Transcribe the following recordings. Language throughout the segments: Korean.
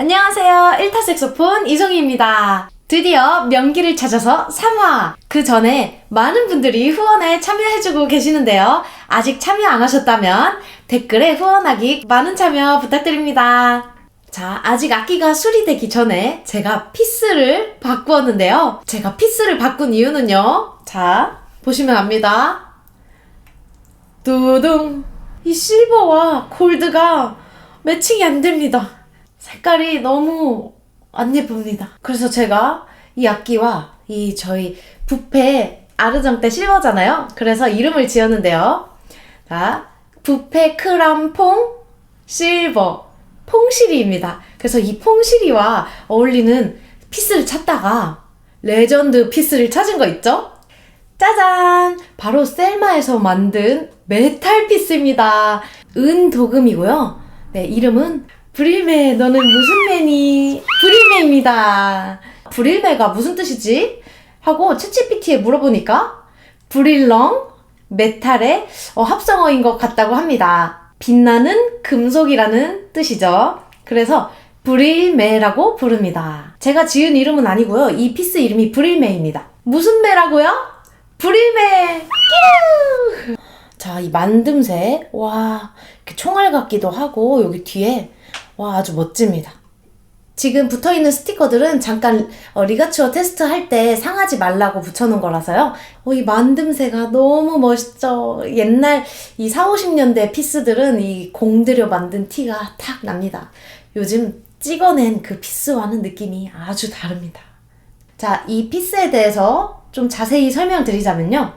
안녕하세요. 1타 색소폰 이송희입니다. 드디어 명기를 찾아서 3화! 그 전에 많은 분들이 후원에 참여해주고 계시는데요. 아직 참여 안 하셨다면 댓글에 후원하기 많은 참여 부탁드립니다. 자, 아직 악기가 수리되기 전에 제가 피스를 바꾸었는데요. 제가 피스를 바꾼 이유는요. 자, 보시면 압니다. 두둥! 이 실버와 골드가 매칭이 안 됩니다. 색깔이 너무 안 예쁩니다. 그래서 제가 이 악기와 이 저희 뷔페 아르정떼 실버잖아요. 그래서 이름을 지었는데요. 자, 뷔페 크람퐁 실버 퐁시리입니다. 그래서 이 퐁시리와 어울리는 피스를 찾다가 레전드 피스를 찾은 거 있죠? 짜잔! 바로 셀마에서 만든 메탈 피스입니다. 은도금이고요. 네, 이름은 브릴메, 너는 무슨 매니? 브릴메입니다. 브릴메가 무슨 뜻이지? 하고 챗GPT에 물어보니까 브릴렁, 메탈의 합성어인 것 같다고 합니다. 빛나는 금속이라는 뜻이죠. 그래서 브릴메라고 부릅니다. 제가 지은 이름은 아니고요. 이 피스 이름이 브릴메입니다. 무슨 메라고요? 브릴메! 끼우! 자, 이 만듦새, 와, 이렇게 총알 같기도 하고 여기 뒤에 와, 아주 멋집니다. 지금 붙어있는 스티커들은 잠깐 리가추어 테스트 할 때 상하지 말라고 붙여놓은 거라서요. 이 만듦새가 너무 멋있죠. 옛날 이 40, 50년대 피스들은 이 공들여 만든 티가 탁 납니다. 요즘 찍어낸 그 피스와는 느낌이 아주 다릅니다. 자, 이 피스에 대해서 좀 자세히 설명드리자면요.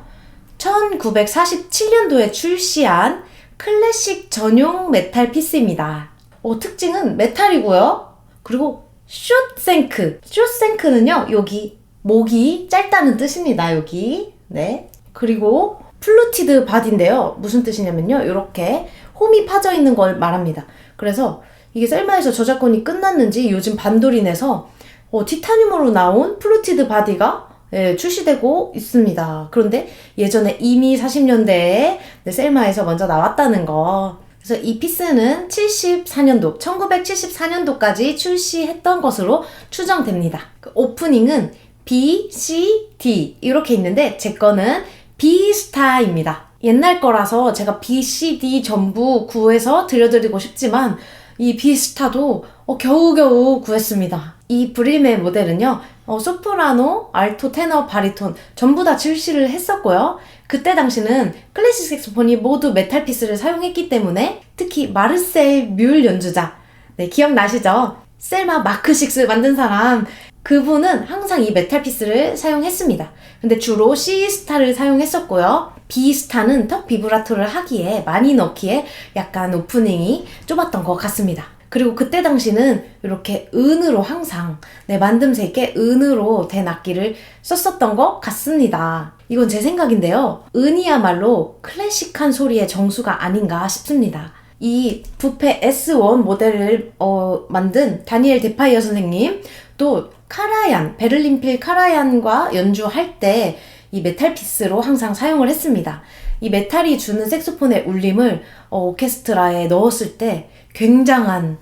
1947년도에 출시한 클래식 전용 메탈 피스입니다. 특징은 메탈이고요. 그리고 숏생크. 숏생크는요, 여기 목이 짧다는 뜻입니다. 여기. 네. 그리고 플루티드 바디인데요. 무슨 뜻이냐면요. 이렇게 홈이 파져 있는 걸 말합니다. 그래서 이게 셀마에서 저작권이 끝났는지 요즘 반도린에서 티타늄으로 나온 플루티드 바디가 출시되고 있습니다. 그런데 예전에 이미 40년대에 셀마에서 먼저 나왔다는 거. 그래서 이 피스는 1974년도까지 출시했던 것으로 추정됩니다. 오프닝은 B, C, D 이렇게 있는데 제 거는 B스타입니다. 옛날 거라서 제가 B, C, D 전부 구해서 들려드리고 싶지만 이 B스타도 겨우겨우 구했습니다. 이 브릴메 모델은요. 소프라노, 알토, 테너, 바리톤 전부 다 출시를 했었고요. 그때 당시는 클래식 색소폰이 모두 메탈 피스를 사용했기 때문에 특히 마르셀 뮬 연주자, 네, 기억나시죠? 셀마 마크 6 만든 사람, 그분은 항상 이 메탈 피스를 사용했습니다. 근데 주로 C스타를 사용했었고요. B스타는 턱 비브라토를 하기에 많이 넣기에 약간 오프닝이 좁았던 것 같습니다. 그리고 그때 당시는 이렇게 은으로 항상 만듦새 있게 은으로 된 악기를 썼었던 것 같습니다. 이건 제 생각인데요. 은이야말로 클래식한 소리의 정수가 아닌가 싶습니다. 이 뷔페 S1 모델을 만든 다니엘 데파이어 선생님, 또 카라얀, 베를린필 카라얀과 연주할 때 이 메탈 피스로 항상 사용을 했습니다. 이 메탈이 주는 색소폰의 울림을 오케스트라에 넣었을 때 굉장한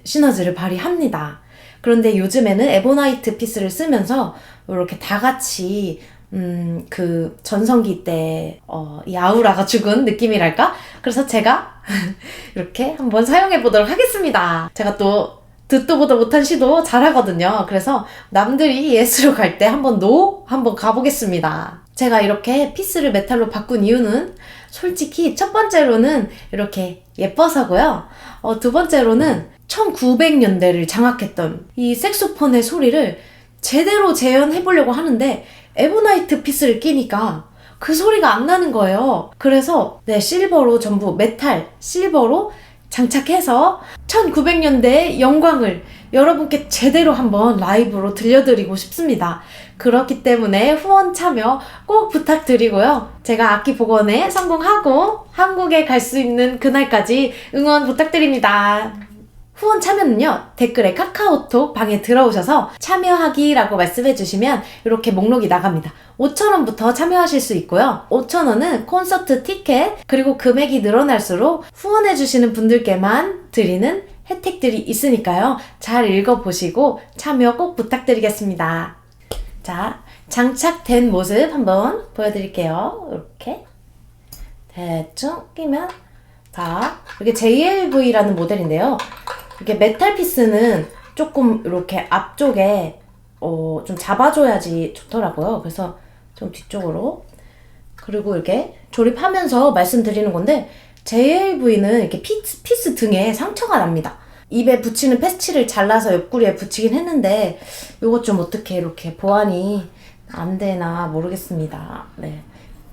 시너지를 발휘합니다. 그런데 요즘에는 에보나이트 피스를 쓰면서 이렇게 다 같이 그 전성기 때 이 아우라가 죽은 느낌이랄까? 그래서 제가 이렇게 한번 사용해 보도록 하겠습니다. 제가 또 듣도 보도 못한 시도 잘하거든요. 그래서 남들이 예스로 갈 때 한번 가보겠습니다. 제가 이렇게 피스를 메탈로 바꾼 이유는 솔직히 첫 번째로는 이렇게 예뻐서고요. 두 번째로는 1900년대를 장악했던 이 색소폰의 소리를 제대로 재현해보려고 하는데 에보나이트 피스를 끼니까 그 소리가 안 나는 거예요. 그래서 실버로 전부 메탈 실버로 장착해서 1900년대의 영광을 여러분께 제대로 한번 라이브로 들려드리고 싶습니다. 그렇기 때문에 후원 참여 꼭 부탁드리고요. 제가 악기 복원에 성공하고 한국에 갈 수 있는 그날까지 응원 부탁드립니다. 후원 참여는요, 댓글에 카카오톡 방에 들어오셔서 참여하기라고 말씀해 주시면 이렇게 목록이 나갑니다. 5,000원부터 참여하실 수 있고요. 5,000원은 콘서트 티켓, 그리고 금액이 늘어날수록 후원해 주시는 분들께만 드리는 혜택들이 있으니까요. 잘 읽어보시고 참여 꼭 부탁드리겠습니다. 자, 장착된 모습 한번 보여드릴게요. 이렇게 대충 끼면 자, 이게 JLV라는 모델인데요. 이렇게 메탈 피스는 조금 이렇게 앞쪽에 좀 잡아줘야지 좋더라고요. 그래서 좀 뒤쪽으로 그리고 이렇게 조립하면서 말씀드리는 건데 JLV는 이렇게 피스 등에 상처가 납니다. 입에 붙이는 패치를 잘라서 옆구리에 붙이긴 했는데 요것 좀 어떻게 이렇게 보완이 안 되나 모르겠습니다. 네.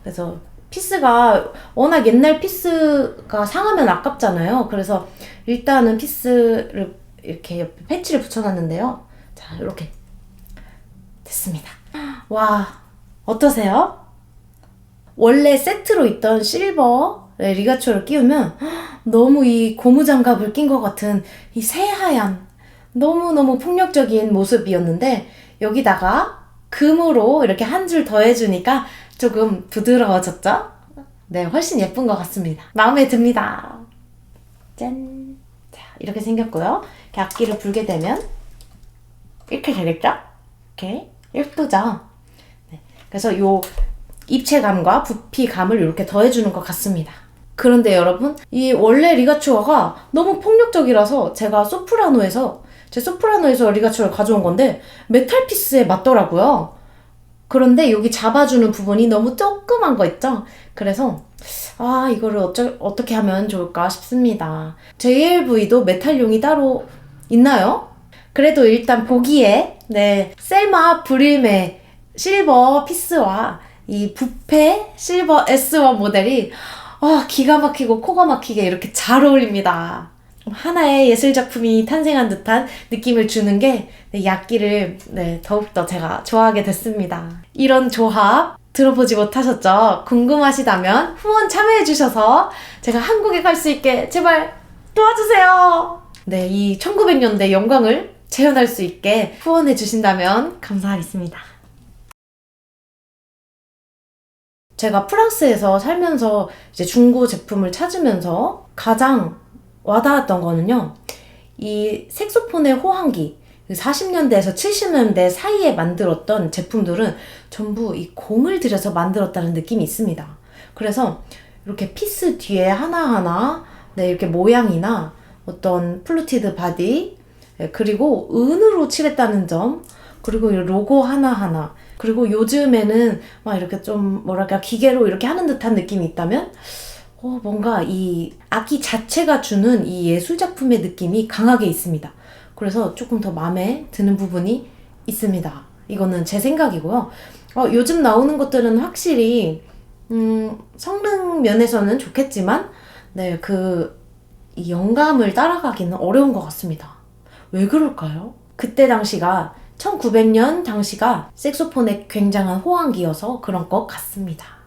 그래서 피스가 워낙 옛날 피스가 상하면 아깝잖아요. 그래서 일단은 피스를 이렇게 옆에 패치를 붙여놨는데요. 자, 이렇게 됐습니다. 와, 어떠세요? 원래 세트로 있던 실버 리가초를 끼우면 너무 이 고무장갑을 낀 것 같은 이 새하얀 너무너무 폭력적인 모습이었는데 여기다가 금으로 이렇게 한 줄 더해주니까 조금 부드러워졌죠? 네, 훨씬 예쁜 것 같습니다. 마음에 듭니다. 짠! 자, 이렇게 생겼고요. 이렇게 악기를 불게 되면 이렇게 되겠죠? 이렇게 예쁘죠? 네, 그래서 요 입체감과 부피감을 이렇게 더해주는 것 같습니다. 그런데 여러분, 이 원래 리가추어가 너무 폭력적이라서 제가 소프라노에서 리가추어를 가져온 건데 메탈 피스에 맞더라고요. 그런데 여기 잡아주는 부분이 너무 조그만 거 있죠? 그래서 이거를 어떻게 하면 좋을까 싶습니다. JLV도 메탈용이 따로 있나요? 그래도 일단 보기에 셀마 브림의 실버 피스와 이 부페 실버 S1 모델이 기가 막히고 코가 막히게 이렇게 잘 어울립니다. 하나의 예술작품이 탄생한 듯한 느낌을 주는 게 이 악기를 더욱더 제가 좋아하게 됐습니다. 이런 조합 들어보지 못하셨죠? 궁금하시다면 후원 참여해주셔서 제가 한국에 갈 수 있게 제발 도와주세요. 네, 이 1900년대 영광을 재현할 수 있게 후원해주신다면 감사하겠습니다. 제가 프랑스에서 살면서 이제 중고 제품을 찾으면서 가장 와닿았던 거는요. 이 색소폰의 호황기, 40년대에서 70년대 사이에 만들었던 제품들은 전부 이 공을 들여서 만들었다는 느낌이 있습니다. 그래서 이렇게 피스 뒤에 하나하나 이렇게 모양이나 어떤 플루티드 바디, 그리고 은으로 칠했다는 점, 그리고 이 로고 하나하나, 그리고 요즘에는 막 이렇게 좀 뭐랄까 기계로 이렇게 하는 듯한 느낌이 있다면 뭔가 이 악기 자체가 주는 이 예술작품의 느낌이 강하게 있습니다. 그래서 조금 더 마음에 드는 부분이 있습니다. 이거는 제 생각이고요. 요즘 나오는 것들은 확실히 성능 면에서는 좋겠지만 이 영감을 따라가기는 어려운 것 같습니다. 왜 그럴까요? 그때 당시가 1900년 당시가 색소폰의 굉장한 호황기여서 그런 것 같습니다.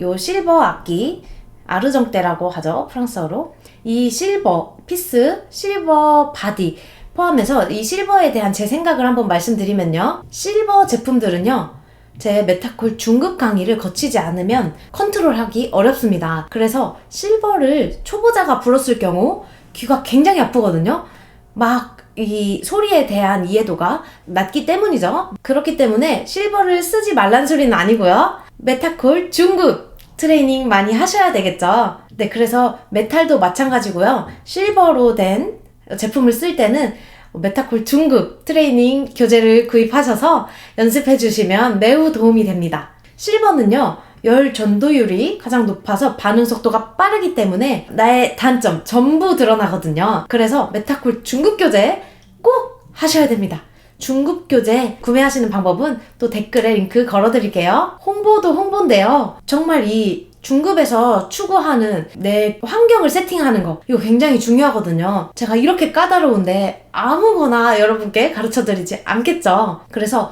요 실버 악기, 아르정떼라고 하죠, 프랑스어로. 이 실버 피스, 실버 바디 포함해서 이 실버에 대한 제 생각을 한번 말씀드리면요. 실버 제품들은요, 제 메타콜 중급 강의를 거치지 않으면 컨트롤하기 어렵습니다. 그래서 실버를 초보자가 불었을 경우 귀가 굉장히 아프거든요. 막 이 소리에 대한 이해도가 낮기 때문이죠. 그렇기 때문에 실버를 쓰지 말란 소리는 아니고요. 메타콜 중급 트레이닝 많이 하셔야 되겠죠. 네, 그래서 메탈도 마찬가지고요. 실버로 된 제품을 쓸 때는 메타콜 중급 트레이닝 교재를 구입하셔서 연습해 주시면 매우 도움이 됩니다. 실버는요, 열 전도율이 가장 높아서 반응 속도가 빠르기 때문에 나의 단점 전부 드러나거든요. 그래서 메타콜 중급 교재 꼭 하셔야 됩니다. 중급 교재 구매하시는 방법은 또 댓글에 링크 걸어드릴게요. 홍보도 홍보인데요. 정말 이 중급에서 추구하는 내 환경을 세팅하는 거, 이거 굉장히 중요하거든요. 제가 이렇게 까다로운데 아무거나 여러분께 가르쳐드리지 않겠죠. 그래서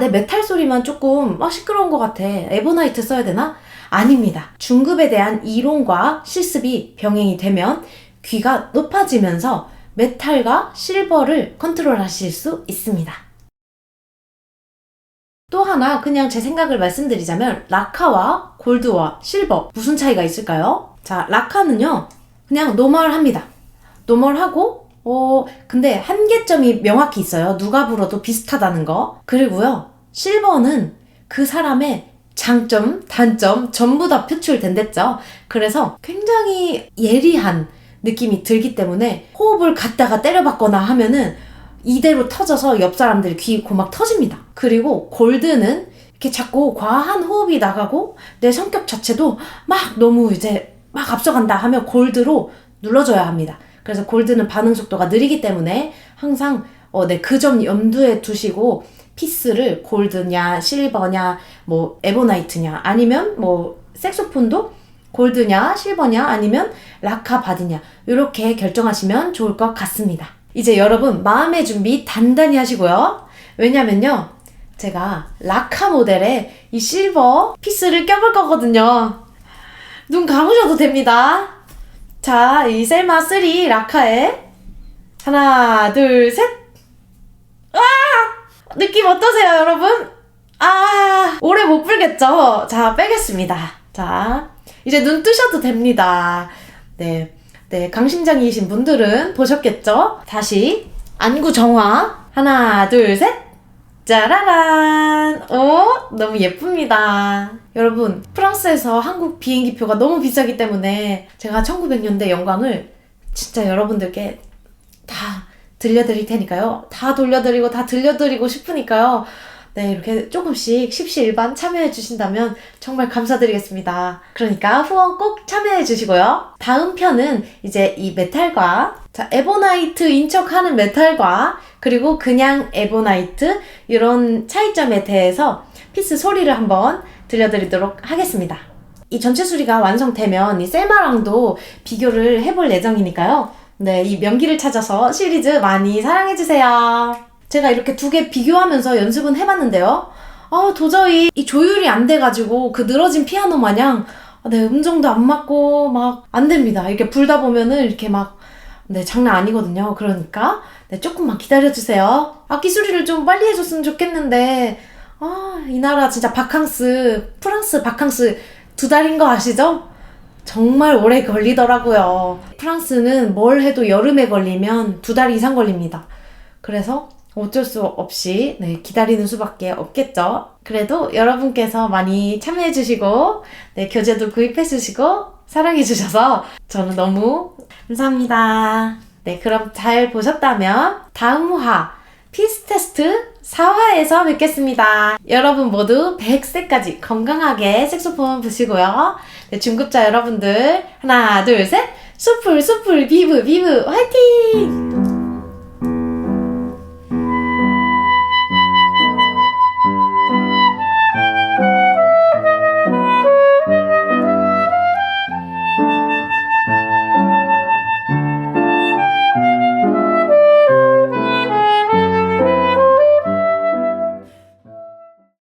내 메탈 소리만 조금 시끄러운 것 같아, 에보나이트 써야 되나? 아닙니다. 중급에 대한 이론과 실습이 병행이 되면 귀가 높아지면서 메탈과 실버를 컨트롤하실 수 있습니다. 또 하나 그냥 제 생각을 말씀드리자면 라카와 골드와 실버 무슨 차이가 있을까요? 자, 라카는요, 그냥 노멀합니다. 노멀하고 근데 한계점이 명확히 있어요. 누가 불어도 비슷하다는 거. 그리고요, 실버는 그 사람의 장점, 단점 전부 다 표출된댔죠. 그래서 굉장히 예리한 느낌이 들기 때문에 호흡을 갖다가 때려박거나 하면은 이대로 터져서 옆 사람들 귀 고막 터집니다. 그리고 골드는 이렇게 자꾸 과한 호흡이 나가고 내 성격 자체도 막 너무 이제 막 앞서간다 하면 골드로 눌러줘야 합니다. 그래서 골드는 반응 속도가 느리기 때문에 항상 그 점 염두에 두시고 피스를 골드냐 실버냐 뭐 에보나이트냐 아니면 뭐 색소폰도 골드냐 실버냐 아니면 라카 바디냐 이렇게 결정하시면 좋을 것 같습니다. 이제 여러분 마음의 준비 단단히 하시고요. 왜냐면요, 제가 라카 모델에 이 실버 피스를 껴볼 거거든요. 눈 감으셔도 됩니다. 자, 이 셀마 3 라카에 하나 둘 셋. 와! 느낌 어떠세요 여러분? 오래 못 불겠죠? 자, 빼겠습니다. 자, 이제 눈 뜨셔도 됩니다. 네, 강심장이신 분들은 보셨겠죠? 다시 안구 정화 하나 둘 셋. 짜라란! 너무 예쁩니다. 여러분, 프랑스에서 한국 비행기표가 너무 비싸기 때문에 제가 1900년대 영광을 진짜 여러분들께 다 들려드릴 테니까요. 다 돌려드리고 다 들려드리고 싶으니까요. 네, 이렇게 조금씩 십시일반 참여해 주신다면 정말 감사드리겠습니다. 그러니까 후원 꼭 참여해 주시고요. 다음 편은 이제 이 메탈과 에보나이트 인척하는 메탈과 그리고 그냥 에보나이트 이런 차이점에 대해서 피스 소리를 한번 들려드리도록 하겠습니다. 이 전체 수리가 완성되면 이 셀마랑도 비교를 해볼 예정이니까요. 네, 이 명기를 찾아서 시리즈 많이 사랑해주세요. 제가 이렇게 두 개 비교하면서 연습은 해봤는데요. 도저히 이 조율이 안 돼가지고 그 늘어진 피아노 마냥 음정도 안 맞고 막 안 됩니다. 이렇게 불다 보면은 이렇게 막 장난 아니거든요. 그러니까 조금만 기다려주세요. 악기 수리를 좀 빨리 해줬으면 좋겠는데 이 나라 진짜 바캉스, 프랑스 바캉스 2달인 거 아시죠? 정말 오래 걸리더라고요. 프랑스는 뭘 해도 여름에 걸리면 2달 이상 걸립니다. 그래서 어쩔 수 없이 기다리는 수밖에 없겠죠. 그래도 여러분께서 많이 참여해주시고 교재도 구입해주시고 사랑해주셔서 저는 너무 감사합니다. 그럼 잘 보셨다면 다음 화 피스 테스트 4화에서 뵙겠습니다. 여러분 모두 100세까지 건강하게 색소폰 부시고요. 중급자 여러분들 하나 둘 셋, 수풀 비브 화이팅!